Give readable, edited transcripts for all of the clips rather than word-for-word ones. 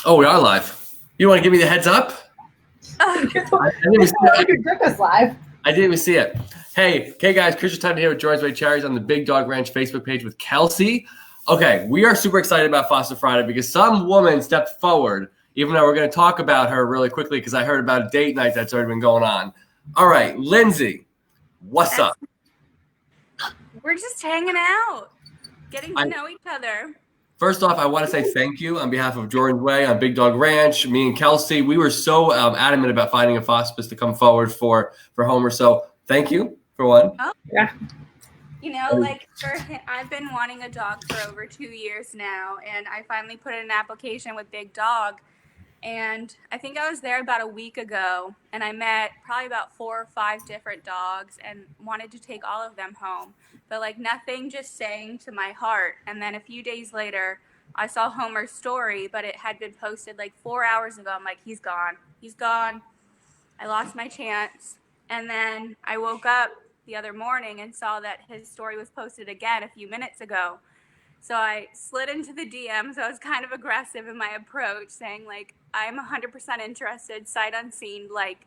Oh, we are live. You want to give me the heads up? I didn't even see it. Live. I didn't even see it. Hey, guys, Christian Time here with Jordan's Way Cherries on the Big Dog Ranch Facebook page with Kelsey. Okay, we are super excited about Foster Friday because some woman stepped forward, even though we're going to talk about her really quickly because I heard about a date night that's already been going on. All right, Lindsay, what's up? We're just hanging out, getting to know each other. First off, I want to say thank you on behalf of Jordan's Way on Big Dog Ranch. Me and Kelsey, we were so adamant about finding a Fospice to come forward for Homer. So thank you for one. Oh, yeah. You know, like I've been wanting a dog for over 2 years now, and I finally put in an application with Big Dog. And I think I was there about a week ago, and I met probably about 4 or 5 different dogs and wanted to take all of them home. But like nothing just sang to my heart. And then a few days later, I saw Homer's story, but it had been posted like 4 hours ago. I'm like, he's gone. He's gone. I lost my chance. And then I woke up the other morning and saw that his story was posted again a few minutes ago. So I slid into the DMs. I was kind of aggressive in my approach, saying like, I'm 100% interested, sight unseen. Like,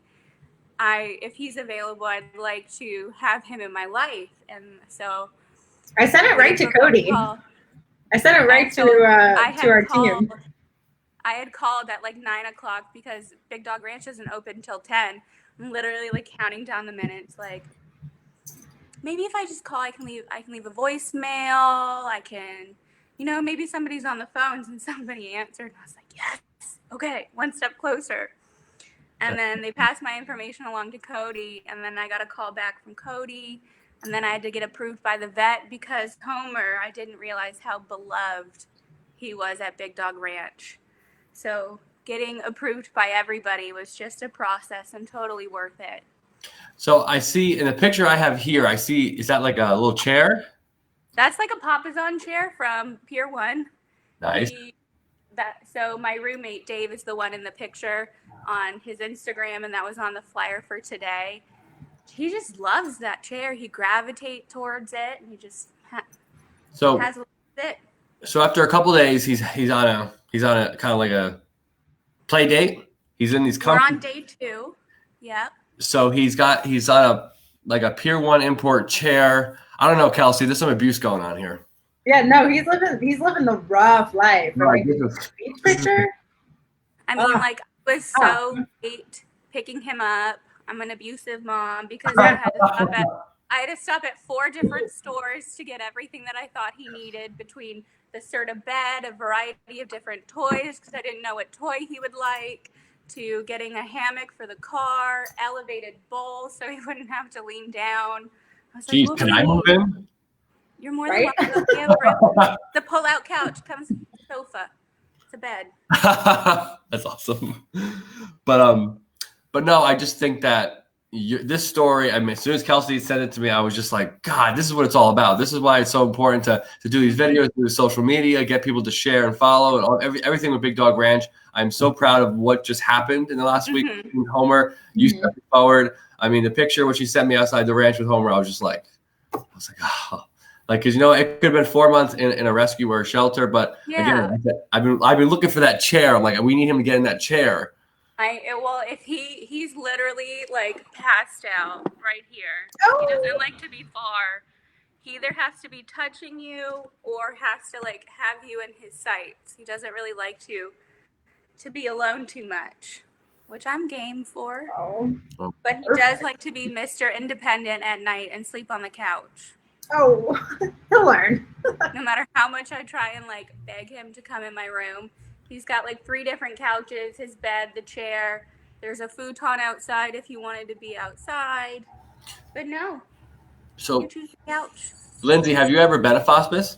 if he's available, I'd like to have him in my life. And so I sent it right to Cody. I sent it right to our team. I had called at like 9 o'clock because Big Dog Ranch isn't open until 10. I'm literally like counting down the minutes, like, maybe if I just call, I can leave a voicemail. I can, maybe somebody's on the phones and somebody answered. I was like, yes, okay, one step closer. And then they passed my information along to Cody, and then I got a call back from Cody, and then I had to get approved by the vet because Homer, I didn't realize how beloved he was at Big Dog Ranch. So getting approved by everybody was just a process and totally worth it. So I see in the picture I have here, is that like a little chair? That's like a Papasan chair from Pier 1. Nice. So my roommate, Dave, is the one in the picture on his Instagram, and that was on the flyer for today. He just loves that chair. He gravitates towards it, and he just has a sit. So after a couple of days, he's on a kind of like a play date. He's in these. We're on day 2. Yep. So he's on a Pier 1 import chair. I don't know, Kelsey. There's some abuse going on here. Yeah, no, he's living the rough life. Like beach picture. I mean, like, I was so late picking him up. I'm an abusive mom because I had to stop at 4 different stores to get everything that I thought he needed, between the Serta bed, a variety of different toys because I didn't know what toy he would like, to getting a hammock for the car, elevated bowl so he wouldn't have to lean down. I was Jeez, can I move in? You're more than welcome. The pull-out couch comes with the sofa. It's a bed. That's awesome. But no, I just think that this story, I mean, as soon as Kelsey sent it to me, I was just like, God, this is what it's all about. This is why it's so important to do these videos, do social media, get people to share and follow, and everything with Big Dog Ranch. I'm so proud of what just happened in the last week. Homer, you stepped forward. I mean, the picture when she sent me outside the ranch with Homer, I was like, oh. Like, because it could have been 4 months in a rescue or a shelter, but again, I've been looking for that chair. I'm like, we need him to get in that chair. If he's literally like passed out right here. He doesn't like to be far. He either has to be touching you or has to like have you in his sights. He doesn't really like to be alone too much, which I'm game for. But he does like to be Mr. Independent at night and sleep on the couch. Oh, he'll learn. No matter how much I try and like beg him to come in my room, he's got like 3 different couches, his bed, the chair. There's a futon outside if you wanted to be outside. But no. So, you choose the couch. Lindsay, have you ever been a Fospice?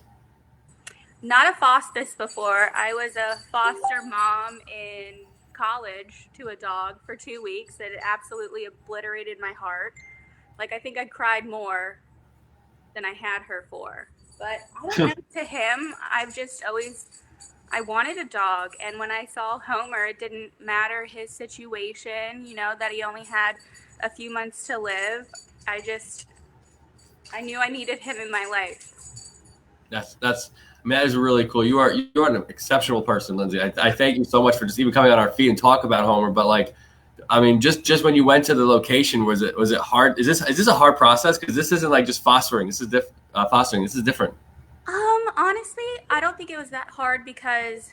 Not a Fospice before. I was a foster mom in college to a dog for 2 weeks. It absolutely obliterated my heart. Like, I think I cried more than I had her for. But I don't know, to him, I wanted a dog. And when I saw Homer, it didn't matter his situation, that he only had a few months to live. I knew I needed him in my life. That's I mean, that is really cool. You are an exceptional person, Lindsay. I thank you so much for just even coming on our feed and talk about Homer. But like, I mean, just when you went to the location, was it hard? Is this a hard process? Because this isn't like just fostering. This is fostering. This is different. Honestly, I don't think it was that hard because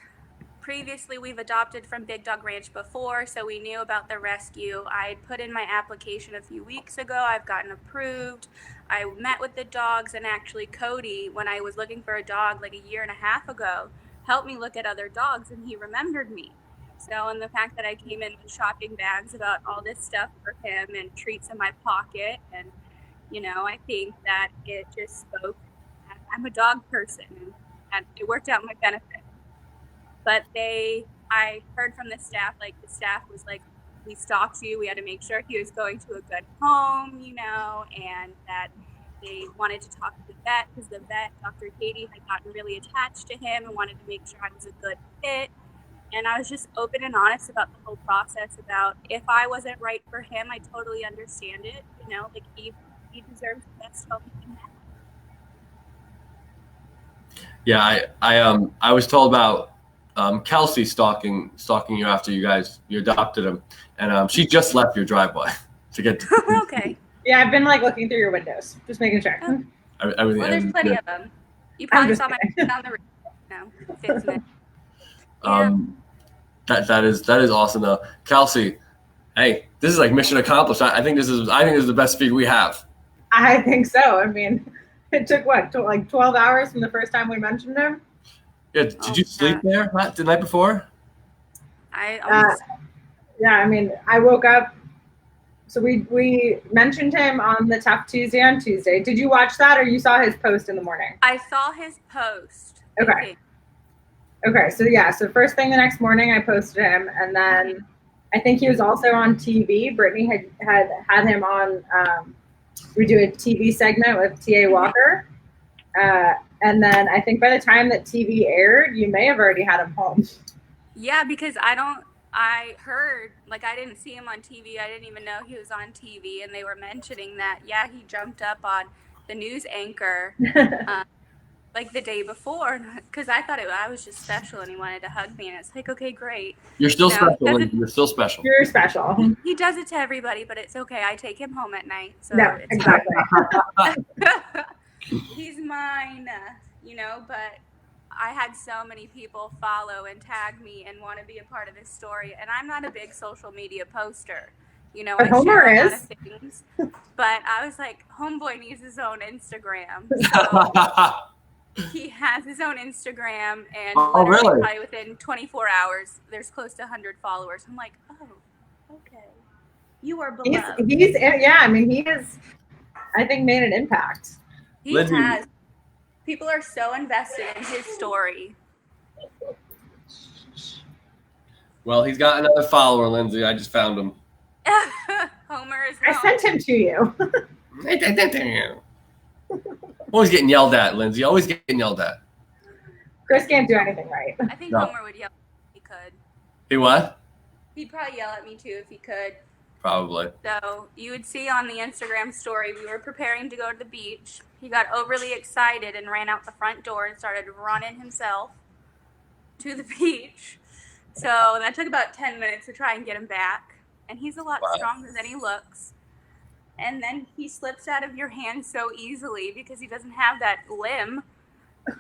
previously we've adopted from Big Dog Ranch before, so we knew about the rescue. I had put in my application a few weeks ago. I've gotten approved. I met with the dogs, and actually Cody, when I was looking for a dog like a year and a half ago, helped me look at other dogs, and he remembered me. So, and the fact that I came in with shopping bags about all this stuff for him and treats in my pocket, and I think that it just spoke. I'm a dog person, and it worked out in my benefit. But I heard from the staff, like the staff was like, we stalked you. We had to make sure he was going to a good home, and that they wanted to talk to the vet because the vet, Dr. Katie, had gotten really attached to him and wanted to make sure I was a good fit. And I was just open and honest about the whole process about if I wasn't right for him, I totally understand it. Like he deserves the best home he can have. Yeah, I was told about Kelsey stalking you after you adopted him, and she just left your driveway to get to Okay. Yeah, I've been like looking through your windows, just making sure. Everything. Well, there's plenty of them. You probably saw my on the roof. No, fits in it. Yeah. That is awesome though, Kelsey. Hey, this is like mission accomplished. I think this is the best feed we have. I think so. I mean, it took like 12 hours from the first time we mentioned him. Yeah, did you sleep there the night before? Yeah, I mean, I woke up. So we mentioned him on the Tough Tuesday on Tuesday. Did you watch that, or you saw his post in the morning? I saw his post. Okay. Okay, so yeah, so first thing the next morning I posted him, and then I think he was also on TV. Brittany had him on. We do a TV segment with T.A. Walker. And then I think by the time that TV aired, you may have already had him home. Yeah, because I heard, like, I didn't see him on TV. I didn't even know he was on TV. And they were mentioning that, yeah, he jumped up on the news anchor like the day before. Because I thought I was just special and he wanted to hug me. And it's like, okay, great. You're still special. You're still special. You're special. He does it to everybody, but it's okay. I take him home at night. So no, exactly. He's mine, but I had so many people follow and tag me and want to be a part of this story. And I'm not a big social media poster. But Homer is. Things, but I was like, homeboy needs his own Instagram. So he has his own Instagram, and really? Probably within 24 hours, there's close to 100 followers. I'm like, oh, okay. You are beloved. I mean, he has, I think, made an impact. He has. People are so invested in his story. Well, he's got another follower, Lindsay. I just found him. Homer is I sent him to you. Always getting yelled at, Lindsay. Always getting yelled at. Chris can't do anything right. I think Homer would yell if he could. He what? He'd probably yell at me too if he could. Probably. So you would see on the Instagram story, we were preparing to go to the beach. He got overly excited and ran out the front door and started running himself to the beach. So that took about 10 minutes to try and get him back. And he's a lot stronger than he looks. And then he slips out of your hand so easily because he doesn't have that limb,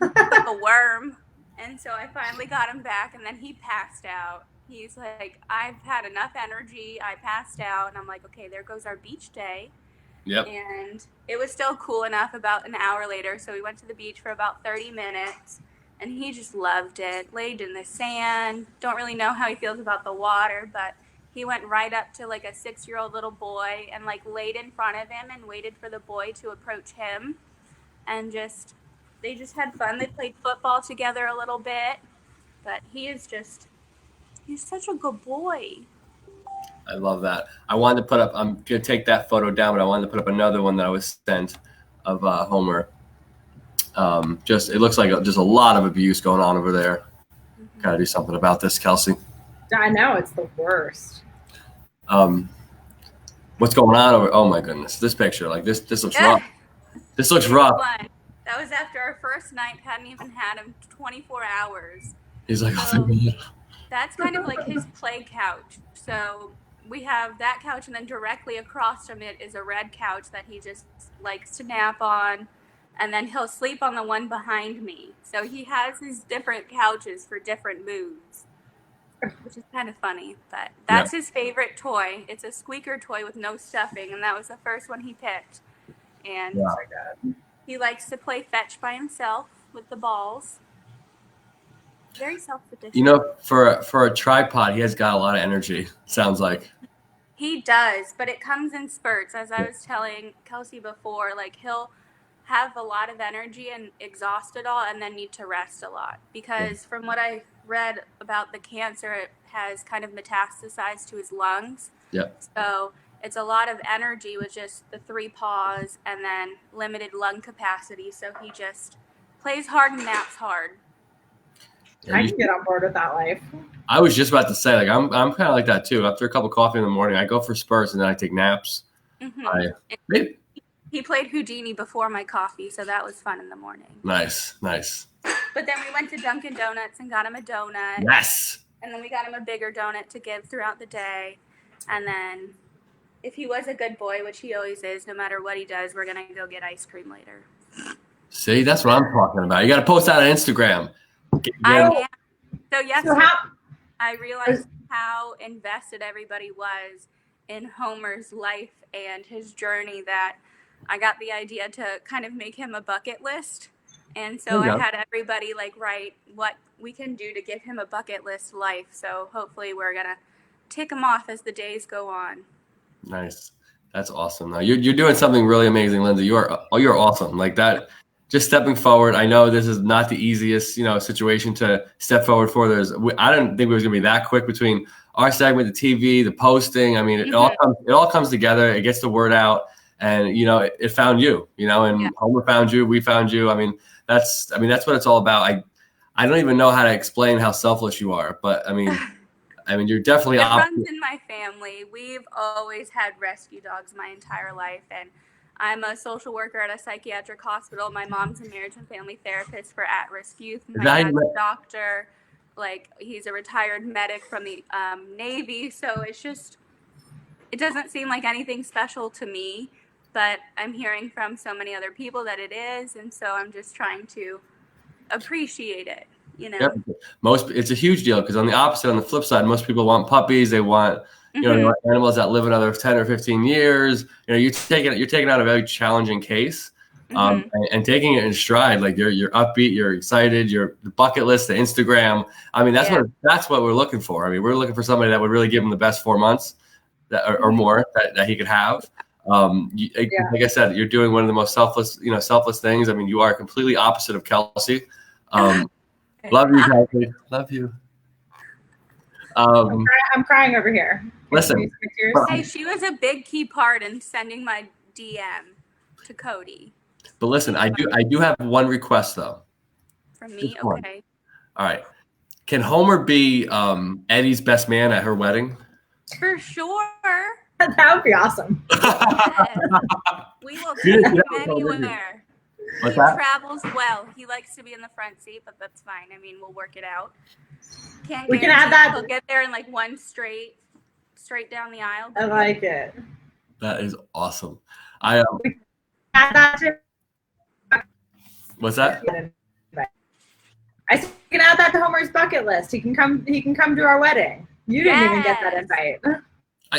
like a worm. And so I finally got him back, and then he passed out. He's like, I've had enough energy. I passed out. And I'm like, okay, there goes our beach day. Yep. And it was still cool enough about an hour later. So we went to the beach for about 30 minutes. And he just loved it. Laid in the sand. Don't really know how he feels about the water. But he went right up to like a 6-year-old little boy and like laid in front of him and waited for the boy to approach him. And they just had fun. They played football together a little bit. But he's such a good boy. I love that. I wanted to put up, I'm going to take that photo down, but I wanted to put up another one that I was sent of Homer. It looks like just a lot of abuse going on over there. Mm-hmm. Got to do something about this, Kelsey. I know, it's the worst. What's going on over? Oh my goodness, this picture, like this looks rough. This looks rough. That was after our first night. Hadn't even had him 24 hours. He's like, So oh, that's kind of like his play couch. So we have that couch, and then directly across from it is a red couch that he just likes to nap on. And then he'll sleep on the one behind me. So he has his different couches for different moods, which is kind of funny. But that's his favorite toy. It's a squeaker toy with no stuffing, and that was the first one he picked. And yeah. he likes to play fetch by himself with the balls. Very self-sufficient. You know, for a tripod, he has got a lot of energy. Sounds like. He does, but it comes in spurts. As I was telling Kelsey before, like he'll have a lot of energy and exhaust it all, and then need to rest a lot. Because from what I read about the cancer, it has kind of metastasized to his lungs. Yeah. So it's a lot of energy with just the 3 paws and then limited lung capacity. So he just plays hard and naps hard. I can get on board with that life. I was just about to say, like, I'm kind of like that too. After a cup of coffee in the morning, I go for spurts and then I take naps. Mm-hmm. He played Houdini before my coffee, so that was fun in the morning. Nice. But then we went to Dunkin' Donuts and got him a donut. Yes. And then we got him a bigger donut to give throughout the day. And then if he was a good boy, which he always is, no matter what he does, we're going to go get ice cream later. See, that's what I'm talking about. You got to post that on Instagram. I am. So yesterday, I realized how invested everybody was in Homer's life and his journey that I got the idea to kind of make him a bucket list. And so I had everybody like write what we can do to give him a bucket list life. So hopefully we're going to tick him off as the days go on. Nice. That's awesome. Now you're doing something really amazing, Lindsay. You're awesome. Like that. Just stepping forward. I know this is not the easiest, situation to step forward for. I didn't think it was going to be that quick between our segment, the TV, the posting. I mean, it all comes together. It gets the word out, and it found you. And Homer found you. We found you. I mean, that's what it's all about. I don't even know how to explain how selfless you are, but I mean, you're definitely. It runs in my family. We've always had rescue dogs my entire life, and I'm a social worker at a psychiatric hospital. My mom's a marriage and family therapist for at-risk youth. My dad's a doctor. Like, he's a retired medic from the Navy. So it doesn't seem like anything special to me, but I'm hearing from so many other people that it is. And so I'm just trying to appreciate it, Yep. It's a huge deal because on the flip side, most people want puppies. They want, animals that live another 10 or 15 years. You're taking out a very challenging case, and taking it in stride. Like you're upbeat, you're excited, the bucket list, the Instagram. I mean, that's what we're looking for. I mean, we're looking for somebody that would really give him the best 4 months or more that he could have. Like I said, you're doing one of the most selfless things. I mean, you are completely opposite of Kelsey. Love you, Kelsey. Love you. I'm crying over here. Listen. Hey, she was a big key part in sending my DM to Cody. But listen, I do have one request though. From me? Okay. All right. Can Homer be Eddie's best man at her wedding? For sure. That would be awesome. Yes. We will take him anywhere. He travels well. He likes to be in the front seat, but that's fine. I mean, we'll work it out. We can add that. He'll get there in like one straight down the aisle. I like it. That is awesome. Add that to. What's that? I said we can add that to Homer's bucket list. He can come to our wedding. You didn't even get that invite.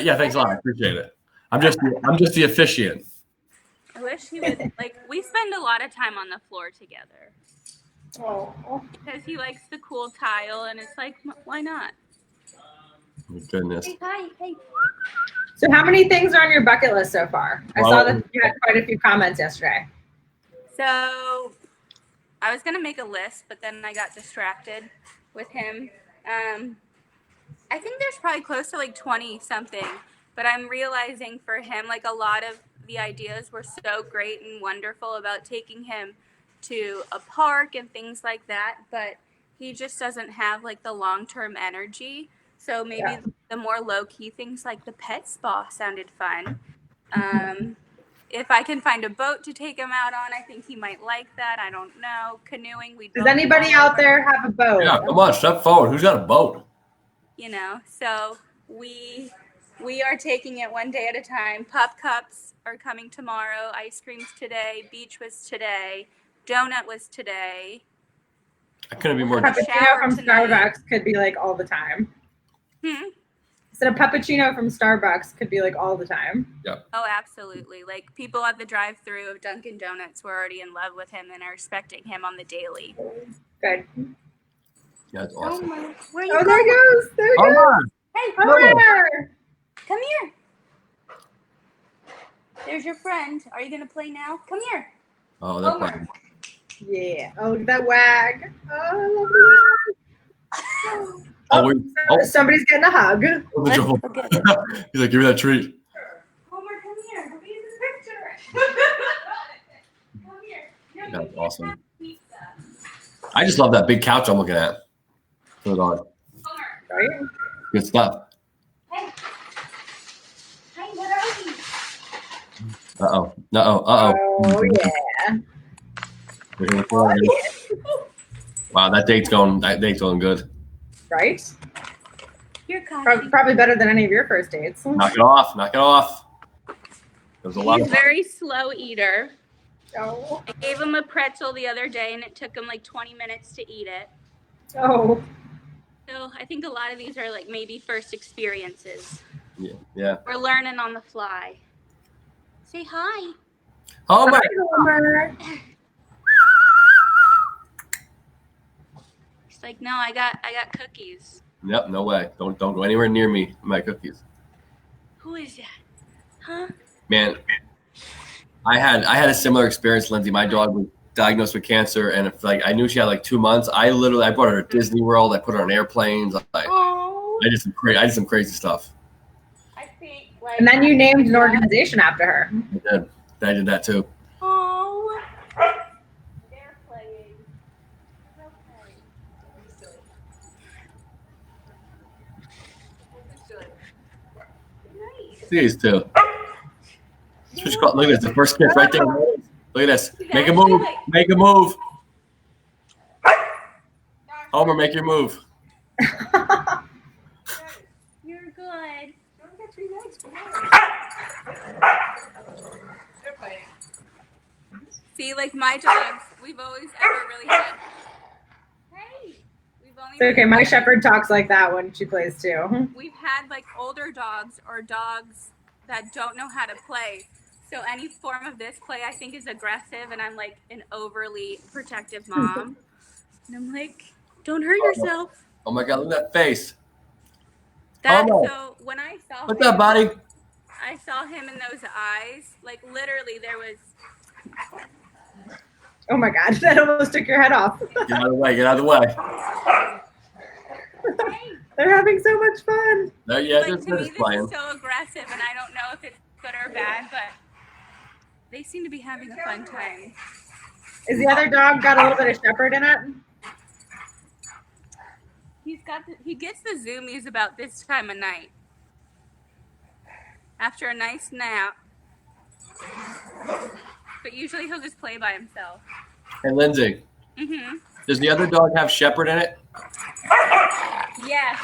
Yeah, thanks a lot. I appreciate it. I'm just the officiant. I wish he would. We spend a lot of time on the floor together. Oh. Because he likes the cool tile, and it's like, why not? My goodness. Hey. So how many things are on your bucket list so far? I saw that you had quite a few comments yesterday. So I was going to make a list, but then I got distracted with him. I think there's probably close to like 20 something, but I'm realizing for him, like a lot of the ideas were so great and wonderful about taking him to a park and things like that, but he just doesn't have like the long-term energy. So maybe the more low-key things like the pet spa sounded fun. if I can find a boat to take him out on, I think he might like that. I don't know. Canoeing, we Does anybody out there have a boat? Yeah, come on, step forward. Who's got a boat? You know, so we are taking it one day at a time. Pup cups are coming tomorrow. Ice cream's today. Beach was today. Donut was today. I couldn't be more. Cappuccino from Starbucks could be like all the time. So a puppuccino from Starbucks could be like all the time. Yeah. Oh, absolutely. Like people at the drive-through of Dunkin' Donuts were already in love with him and are expecting him on the daily. Good. Yeah, that's awesome. Where are you Oh, going? there he goes. There he goes. On. Hey, Homer. come here. There's your friend. Are you going to play now? Come here. Oh, they're Homer. playing. Yeah. Oh, that wag. Oh, I love the wag. Somebody's getting a hug. Let's go get it. He's like, give me that treat. Homer, come here. Look at this picture. Come here. That's awesome. I just love that big couch I'm looking at. For the dog. Homer. Right? Good stuff. Hey. Hey, what are these? Uh-oh. Uh-oh. Oh, yeah. Oh, yeah. Wow, that date's going good. Right? Here, Kashi. Probably better than any of your first dates. Knock it off. There was a lot He's of a very slow eater. Oh. I gave him a pretzel the other day, and it took him like 20 minutes to eat it. Oh. So I think a lot of these are like maybe first experiences. Yeah. We're learning on the fly. Say hi. Oh my. Hi, Homer. He's like, no, I got cookies. Yep, no way. Don't go anywhere near me. My cookies. Who is that? Huh? Man, I had a similar experience, Lindsay. My dog was diagnosed with cancer, and if, like I knew she had like 2 months. I brought her to Disney World. I put her on airplanes. Oh. I did some crazy stuff. I think. Like, And then you named an organization after her. I did that too. Oh. They're playing. Okay. Nice. These two. Look at this. The first kiss right there. Look at this. Make a move. Make a move. Homer, make your move. You're good. See, like my dogs, we've always ever really had. Hey, we've only. It's okay, my shepherd talks like that when she plays too. We've had like older dogs or dogs that don't know how to play. So any form of this play, I think, is aggressive, and I'm like an overly protective mom. And I'm like, don't hurt yourself. Oh my God, look at that face. So when I saw What's up, buddy? I saw him in those eyes. Like literally, there was. Oh my God, that almost took your head off. Get out of the way. Get out of the way. They're having so much fun. Yeah, Like to they're me, just this playing. is so aggressive, and I don't know if it's good or bad, but they seem to be having a fun time. Is the other dog got a little bit of shepherd in it? He gets the zoomies about this time of night. After a nice nap. But usually he'll just play by himself. Hey, Lindsay. Mm-hmm. Does the other dog have shepherd in it? Yeah,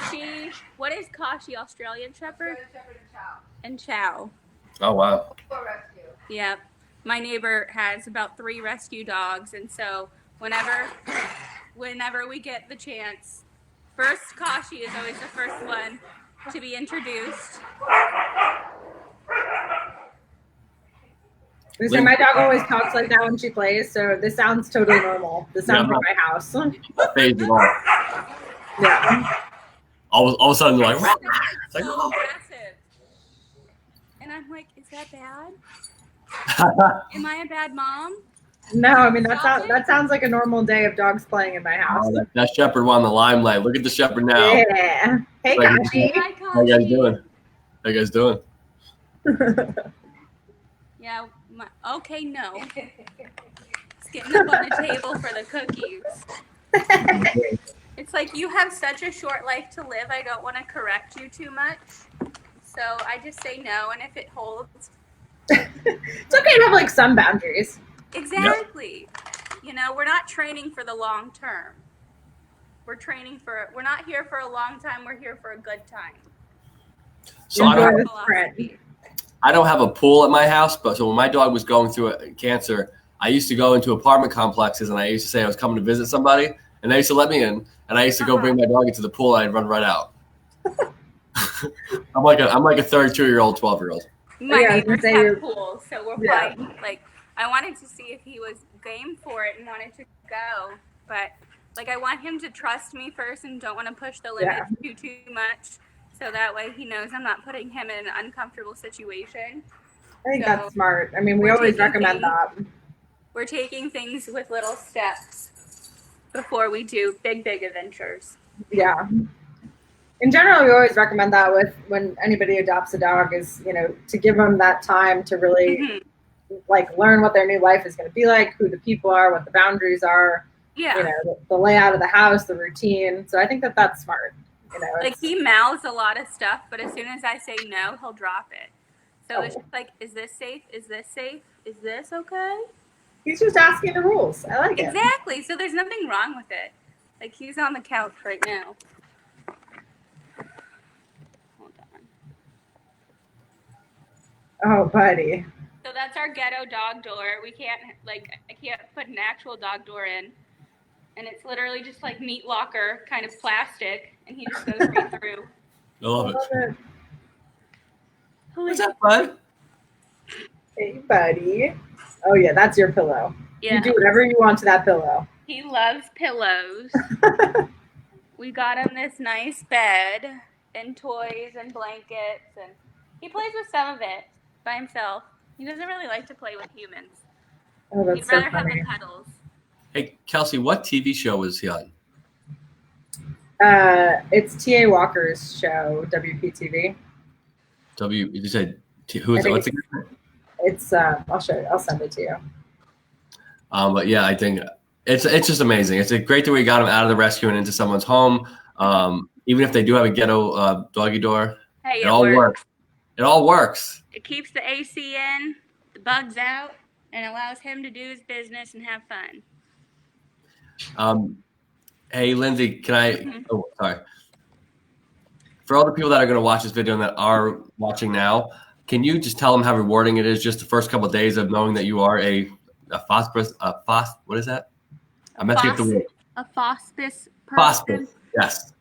what is Kashi, Australian Shepherd? And Chow. Oh, wow. Yep. My neighbor has about 3 rescue dogs, and so whenever we get the chance, first Kashi is always the first one to be introduced. So my dog always talks like that when she plays, so this sounds totally normal. This sounds like my house. Phase it all. Yeah. All of a sudden, they're like, It's it's like, so oh. aggressive. And I'm like, is that bad? Am I a bad mom? No, I mean that sounds like a normal day of dogs playing in my house. Oh, that shepherd won the limelight. Look at the shepherd now. Yeah. Hey, Like, Kashi. Hi, How you guys Kashi. doing? How you guys doing? Yeah. Okay, no. It's getting up on the table for the cookies. It's like you have such a short life to live. I don't want to correct you too much. So I just say no, and if it holds, It's okay to have like some boundaries. Exactly. Yep. We're not training for the long term. We're not here for a long time. We're here for a good time. So I don't have a pool at my house, but so when my dog was going through cancer, I used to go into apartment complexes and I used to say I was coming to visit somebody and they used to let me in and I used to go bring my dog into the pool and I'd run right out. I'm like a 32-year-old, 12-year-old. My neighbors have pools, so we're probably like, I wanted to see if he was game for it and wanted to go, but like I want him to trust me first and don't want to push the limits too much, so that way he knows I'm not putting him in an uncomfortable situation. I think that's smart. I mean, we always recommend that. We're taking things with little steps before we do big adventures. Yeah. In general, we always recommend that when anybody adopts a dog is, to give them that time to really like learn what their new life is going to be like, who the people are, what the boundaries are, the layout of the house, the routine. So I think that's smart. Like he mouths a lot of stuff, but as soon as I say no, he'll drop it. So it's just like, is this safe? Is this safe? Is this okay? He's just asking the rules. I like it. Exactly. So there's nothing wrong with it. Like he's on the couch right now. Hold on. Oh, buddy. So that's our ghetto dog door. I can't put an actual dog door in. And it's literally just like meat locker kind of plastic. And he just goes right through. I love it. What's up, bud? Hey, buddy. Oh, yeah, that's your pillow. Yeah. You do whatever you want to that pillow. He loves pillows. We got him this nice bed and toys and blankets. And he plays with some of it by himself. He doesn't really like to play with humans. Oh, that's He'd rather have the cuddles. Hey, Kelsey, what TV show is he on? It's T.A. Walker's show, WPTV. You said, who is it? What's it? It's I'll show you. I'll send it to you. But yeah, I think it's just amazing. It's great that we got him out of the rescue and into someone's home. Even if they do have a ghetto doggy door, hey, it all works. It all works. It keeps the AC in, the bugs out, and allows him to do his business and have fun. Hey, Lindsay, can I? Mm-hmm. Oh, sorry. For all the people that are going to watch this video and that are watching now, can you just tell them how rewarding it is just the first couple of days of knowing that you are a Fospice? What is that? I meant to get the word. A Fospice person. Fospice, yes.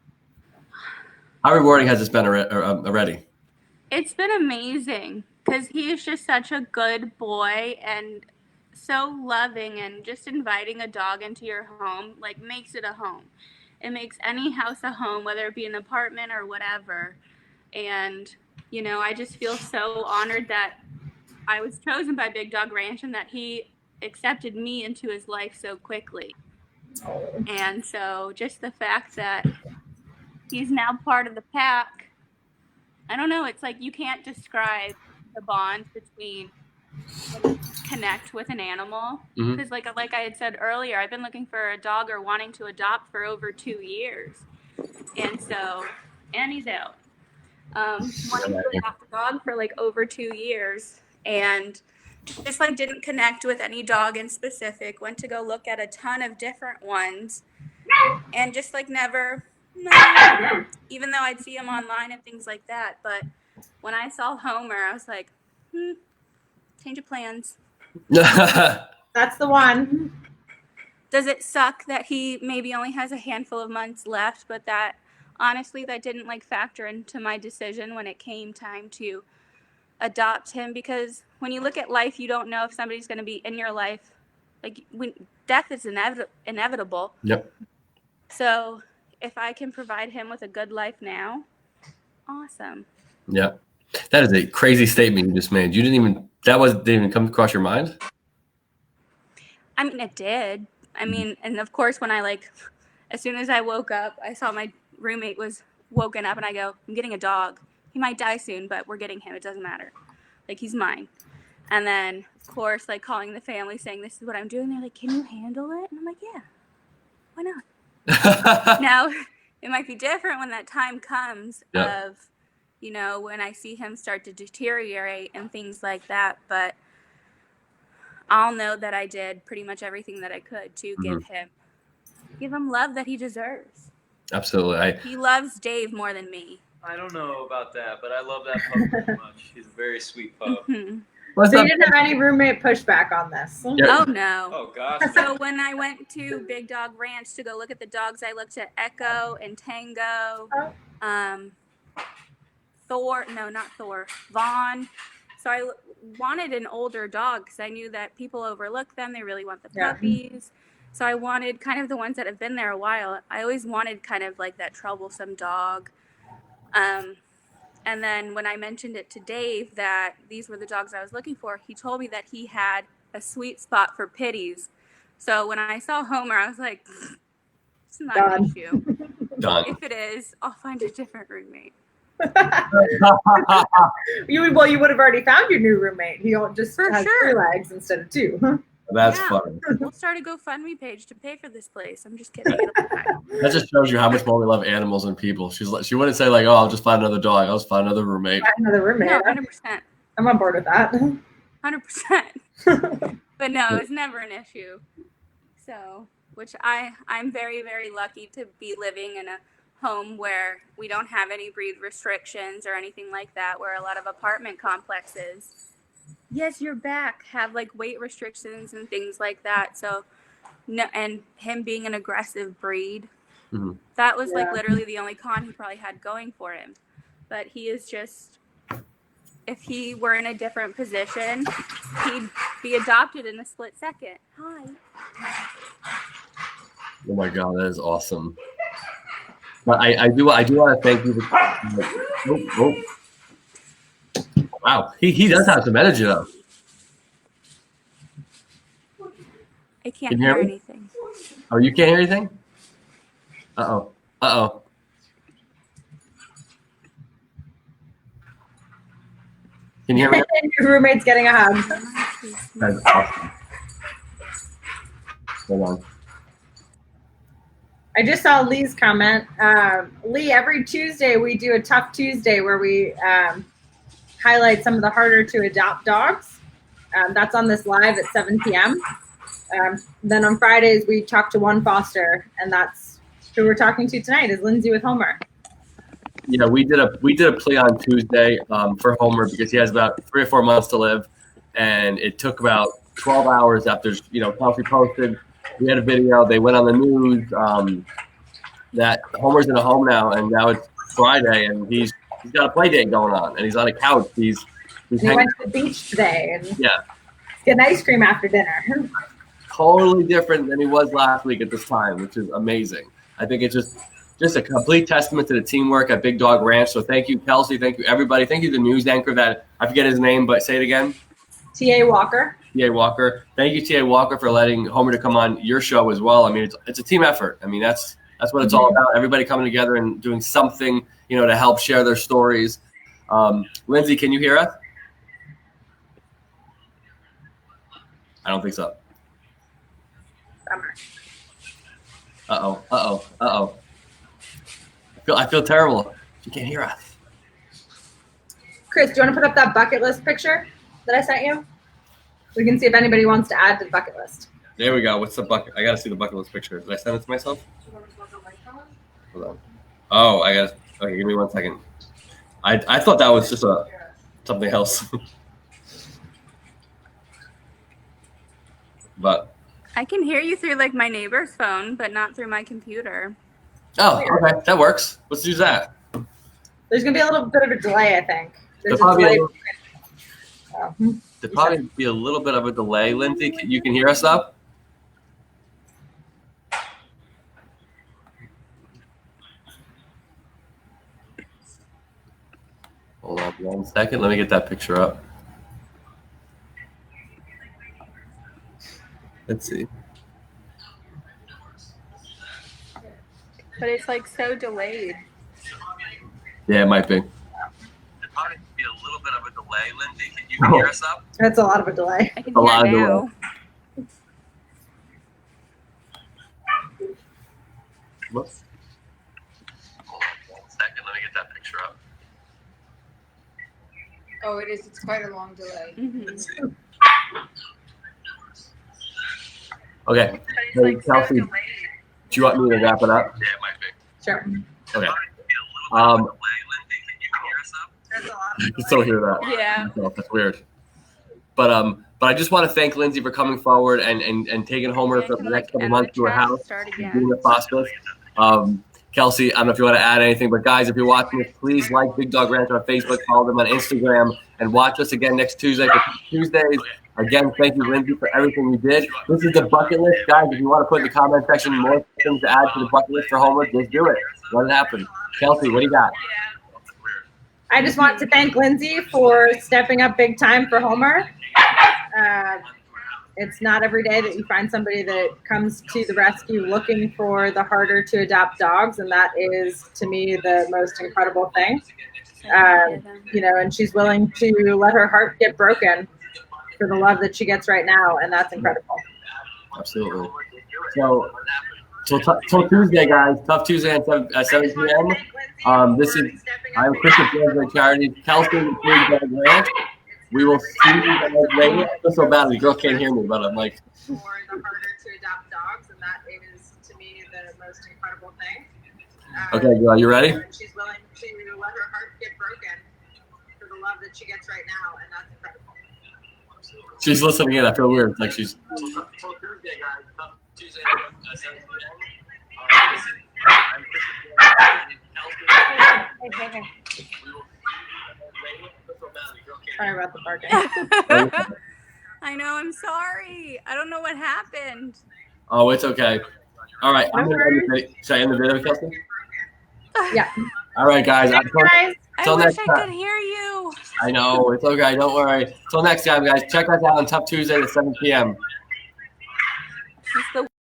How rewarding has this been already? It's been amazing because he is just such a good boy and so loving, and just inviting a dog into your home like makes it a home. It makes any house a home, whether it be an apartment or whatever. And I just feel so honored that I was chosen by Big Dog Ranch and that he accepted me into his life so quickly. And so just the fact that he's now part of the pack, I don't know, it's like you can't describe the bond between when you connect with an animal. Because like I had said earlier, I've been looking for a dog or wanting to adopt for over 2 years. And he's out. Wanting to adopt a dog for like over 2 years, and just like didn't connect with any dog in specific. Went to go look at a ton of different ones, and just like never, even though I'd see him online and things like that. But when I saw Homer, I was like, change of plans. That's the one. Does it suck that he maybe only has a handful of months left, but that honestly, that didn't like factor into my decision when it came time to adopt him, because when you look at life, you don't know if somebody's going to be in your life. Like death is inevitable. Yep. So if I can provide him with a good life now, awesome. Yeah. That is a crazy statement you just made. Didn't even come across your mind? I mean, it did. I mean, and of course, when as soon as I woke up, I saw my roommate was woken up and I go, I'm getting a dog. He might die soon, but we're getting him. It doesn't matter. Like, he's mine. And then, of course, like calling the family saying, this is what I'm doing. They're like, can you handle it? And I'm like, yeah, why not? Now, it might be different when that time comes of, you know, when I see him start to deteriorate and things like that. But I'll know that I did pretty much everything that I could to give him love that he deserves. Absolutely. He loves Dave more than me. I don't know about that, but I love that pup very much. He's a very sweet pup. So you didn't have any roommate pushback on this? Yeah. Oh, no. Oh, gosh. So when I went to Big Dog Ranch to go look at the dogs, I looked at Echo and Tango, Vaughn. So I wanted an older dog because I knew that people overlook them. They really want the puppies. So I wanted kind of the ones that have been there a while. I always wanted kind of like that troublesome dog. And then when I mentioned it to Dave that these were the dogs I was looking for, he told me that he had a sweet spot for pitties. So when I saw Homer, I was like, it's not an issue. Done. If it is, I'll find a different roommate. You would have already found your new roommate. He just has 3 legs instead of 2. That's funny. We'll start a GoFundMe page to pay for this place. I'm just kidding. That just shows you how much more we love animals and people. She wouldn't say like, "Oh, I'll just find another dog. I'll just find another roommate." Find another roommate. No, 100%. I'm on board with that. 100%. But no, it's never an issue. So, which I'm very, very lucky to be living in a home where we don't have any breed restrictions or anything like that, where a lot of apartment complexes, yes, you're back, have like weight restrictions and things like that. So, no, and him being an aggressive breed, that was like literally the only con he probably had going for him. But he is just, if he were in a different position, he'd be adopted in a split second. Hi. Oh my God, that is awesome. But I do want to thank you. Wow, he does have some energy though. I can't hear anything. Oh, you can't hear anything? Uh-oh. Can you hear me? Your roommate's getting a hug. That's awesome. Hold on. I just saw Lee's comment. Lee, every Tuesday we do a Tough Tuesday where we highlight some of the harder to adopt dogs. That's on this live at 7 p.m. Then on Fridays we talk to one foster, and that's who we're talking to tonight is Lindsay with Homer. Yeah, we did a plea on Tuesday for Homer because he has about 3 or 4 months to live, and it took about 12 hours after Kelsey posted. We had a video. They went on the news that Homer's in a home now, and now it's Friday, and he's got a play date going on, and he's on a couch. He went to the beach today, and getting ice cream after dinner. Totally different than he was last week at this time, which is amazing. I think it's just a complete testament to the teamwork at Big Dog Ranch. So thank you, Kelsey. Thank you, everybody. Thank you, the news anchor that I forget his name, but say it again. T.A. Walker. T.A. Walker. Thank you, T.A. Walker, for letting Homer to come on your show as well. I mean, it's a team effort. I mean, that's what it's all about. Everybody coming together and doing something, to help share their stories. Lindsay, can you hear us? I don't think so. Bummer. Uh-oh. I feel terrible. You can't hear us. Chris, do you want to put up that bucket list picture that I sent you? We can see if anybody wants to add to the bucket list. There we go. What's the bucket? I got to see the bucket list picture. Did I send it to myself? Hold on. Oh, okay, give me 1 second. I thought that was just something else. But I can hear you through like my neighbor's phone, but not through my computer. Oh, okay. That works. Let's use that. There's going to be a little bit of a delay, I think. There'll probably be a little bit of a delay. Lindsay, you can hear us up? Hold on 1 second. Let me get that picture up. Let's see. But it's like so delayed. Yeah, it might be. There'll probably be a little bit of a delay, Lindsay. You can hear us up? That's a lot of a delay. I can hear now. Whoops. Hold on 1 second. Let me get that picture up. Oh, it is. It's quite a long delay. Mm-hmm. Okay. Hey, Kelsey, do you want me to wrap it up? Yeah, it might be. Sure. Okay. There's a lot I can still hear that. Yeah. That's weird. But I just want to thank Lindsay for coming forward and taking Homer for the next couple months to her house, doing the Fospice. Kelsey, I don't know if you want to add anything, but guys, if you're watching this, please like Big Dog Ranch on Facebook, follow them on Instagram, and watch us again next Tuesday for Tuesdays. Again, thank you, Lindsay, for everything you did. This is the bucket list, guys. If you want to put in the comment section more things to add to the bucket list for Homer, just do it. Let it happen. Kelsey, what do you got? I just want to thank Lindsay for stepping up big time for Homer. It's not every day that you find somebody that comes to the rescue looking for the harder to adopt dogs, and that is, to me, the most incredible thing. And she's willing to let her heart get broken for the love that she gets right now, and that's incredible. Absolutely. So Tuesday, guys. Tough Tuesday at 7 p.m. I'm Christian Flansburgh Charities. Kelsey, Big Dog Ranch. We will see you guys later. I feel so bad. The girls can't hear me, but I'm like. For the harder to adopt dogs, and that is, to me, the most incredible thing. Okay, girl, you ready? She's willing to let her heart get broken for the love that she gets right now, and that's incredible. She's listening in. I feel weird. It's like she's. Sorry about the barking. I know. I'm sorry. I don't know what happened. Oh, it's okay. All right. Should I end the video, Kelsey? Yeah. All right, guys. Thanks, guys. I wish I could hear you. I know. It's okay. Don't worry. Till next time, guys. Check us out on Tough Tuesday at 7 p.m. She's the